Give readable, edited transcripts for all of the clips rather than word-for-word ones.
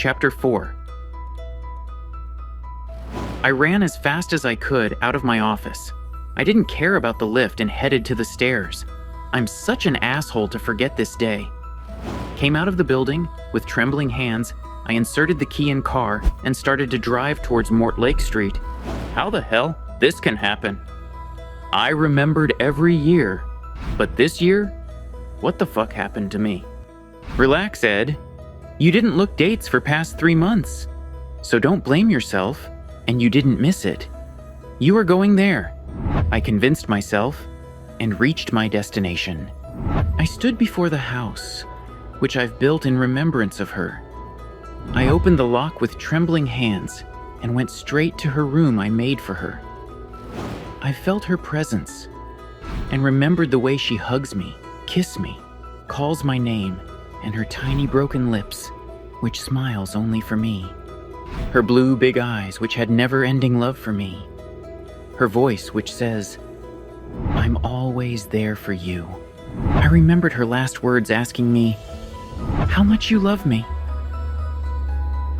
Chapter 4. I ran as fast as I could out of my office. I didn't care about the lift and headed to the stairs. I'm such an asshole to forget this day. Came out of the building, with trembling hands, I inserted the key in car and started to drive towards Mortlake Street. How the hell? This can happen. I remembered every year, but this year? What the fuck happened to me? Relax, Ed. You didn't look dates for past 3 months, so don't blame yourself, and you didn't miss it. You are going there. I convinced myself and reached my destination. I stood before the house, which I've built in remembrance of her. I opened the lock with trembling hands and went straight to her room I made for her. I felt her presence and remembered the way she hugs me, kisses me, calls my name, and her tiny broken lips, which smiles only for me. Her blue big eyes, which had never-ending love for me. Her voice, which says, "I'm always there for you." I remembered her last words asking me, "How much you love me?"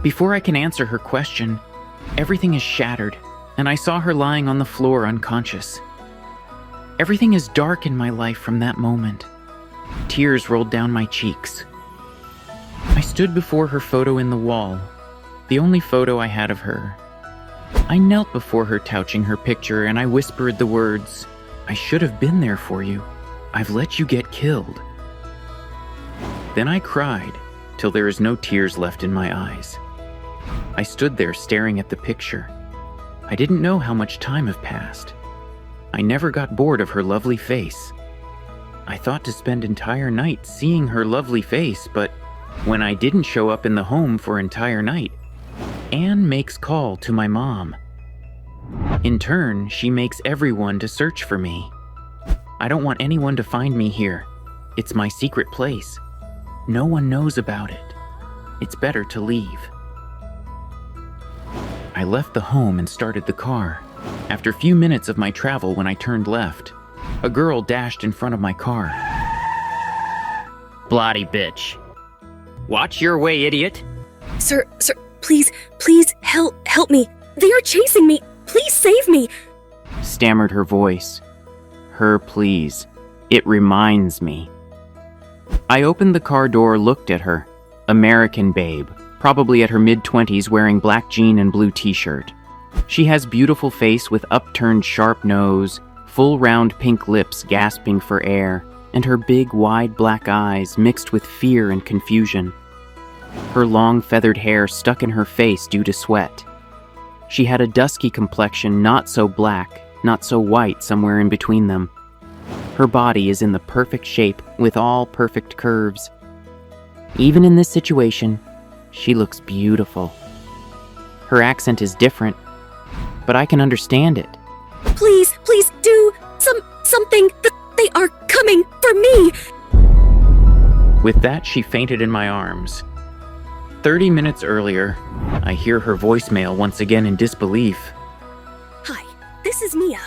Before I can answer her question, everything is shattered, and I saw her lying on the floor unconscious. Everything is dark in my life from that moment. Tears rolled down my cheeks. I stood before her photo in the wall, the only photo I had of her. I knelt before her, touching her picture, and I whispered the words, "I should have been there for you. I've let you get killed." Then I cried, till there is no tears left in my eyes. I stood there staring at the picture. I didn't know how much time had passed. I never got bored of her lovely face. I thought to spend entire night seeing her lovely face, but when I didn't show up in the home for entire night, Anne makes call to my mom. In turn, she makes everyone to search for me. I don't want anyone to find me here. It's my secret place. No one knows about it. It's better to leave. I left the home and started the car. After a few minutes of my travel, when I turned left, a girl dashed in front of my car. "Bloody bitch. Watch your way, idiot." Sir, please, help me. They are chasing me. Please save me. Stammered her voice. Her please. It reminds me. I opened the car door, looked at her. American babe, probably at her mid-20s, wearing black jean and blue t-shirt. She has beautiful face with upturned sharp nose, full round pink lips gasping for air, and her big wide black eyes mixed with fear and confusion. Her long feathered hair stuck in her face due to sweat. She had a dusky complexion, not so black, not so white, somewhere in between them. Her body is in the perfect shape with all perfect curves. Even in this situation, she looks beautiful. Her accent is different, but I can understand it. Please do something. They are coming for me. With that, she fainted in my arms. 30 minutes earlier, I hear her voicemail once again in disbelief. Hi, this is Mia.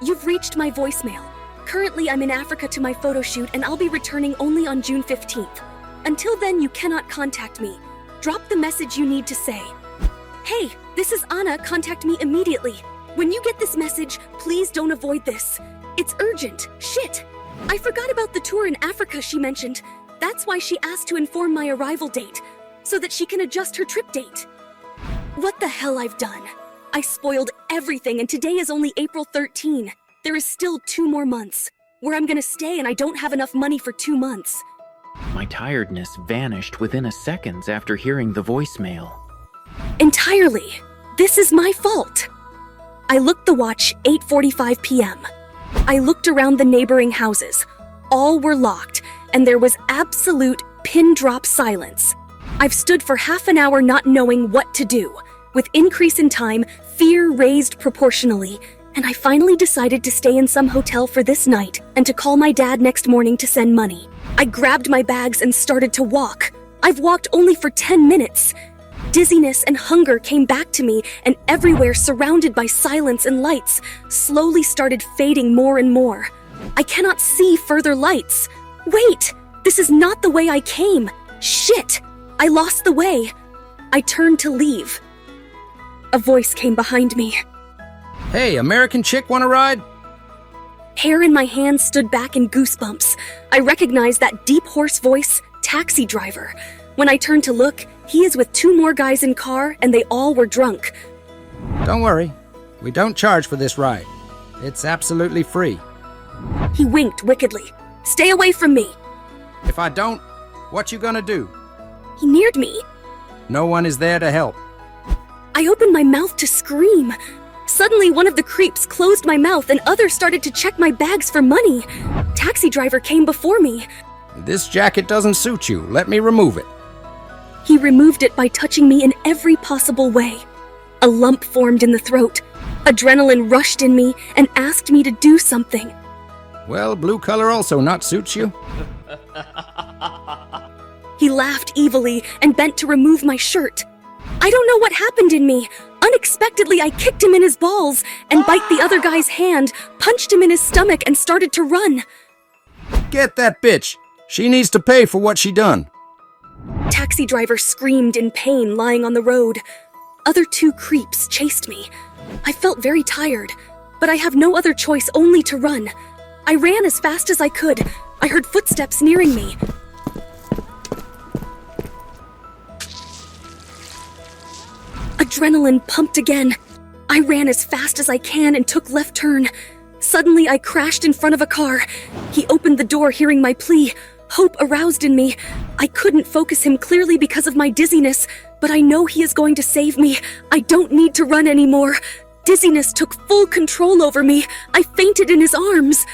You've reached my voicemail. Currently, I'm in Africa to my photo shoot, and I'll be returning only on June 15th. Until then, you cannot contact me. Drop the message you need to say. Hey, this is Anna. Contact me immediately. When you get this message, please don't avoid this. It's urgent. Shit. I forgot about the tour in Africa she mentioned. That's why she asked to inform my arrival date, so that she can adjust her trip date. What the hell I've done? I spoiled everything, and today is only April 13. There is still 2 more months, where I'm gonna stay, and I don't have enough money for 2 months. My tiredness vanished within a second after hearing the voicemail. Entirely. This is my fault. I looked the watch, 8:45 p.m. I looked around the neighboring houses. All were locked, and there was absolute pin-drop silence. I've stood for half an hour not knowing what to do. With increase in time, fear raised proportionally, and I finally decided to stay in some hotel for this night and to call my dad next morning to send money. I grabbed my bags and started to walk. I've walked only for 10 minutes. Dizziness and hunger came back to me, and everywhere, surrounded by silence and lights, slowly started fading more and more. I cannot see further lights. Wait! This is not the way I came. Shit! I lost the way. I turned to leave. A voice came behind me. Hey, American chick, wanna ride? Hair in my hands stood back in goosebumps. I recognized that deep hoarse voice, taxi driver. When I turned to look, he is with 2 more guys in car, and they all were drunk. Don't worry, we don't charge for this ride. It's absolutely free. He winked wickedly. Stay away from me. If I don't, what you gonna do? He neared me. No one is there to help. I opened my mouth to scream. Suddenly, one of the creeps closed my mouth and others started to check my bags for money. Taxi driver came before me. This jacket doesn't suit you. Let me remove it. He removed it by touching me in every possible way. A lump formed in the throat. Adrenaline rushed in me and asked me to do something. Well, blue color also not suits you. He laughed evilly and bent to remove my shirt. I don't know what happened in me. Unexpectedly, I kicked him in his balls and bite the other guy's hand, punched him in his stomach, and started to run. Get that bitch. She needs to pay for what she done. Taxi driver screamed in pain lying on the road. Other 2 creeps chased me. I felt very tired, but I have no other choice only to run. I ran as fast as I could. I heard footsteps nearing me. Adrenaline pumped again. I ran as fast as I can and took left turn. Suddenly, I crashed in front of a car. He opened the door hearing my plea. Hope aroused in me. I couldn't focus him clearly because of my dizziness, but I know he is going to save me. I don't need to run anymore. Dizziness took full control over me. I fainted in his arms.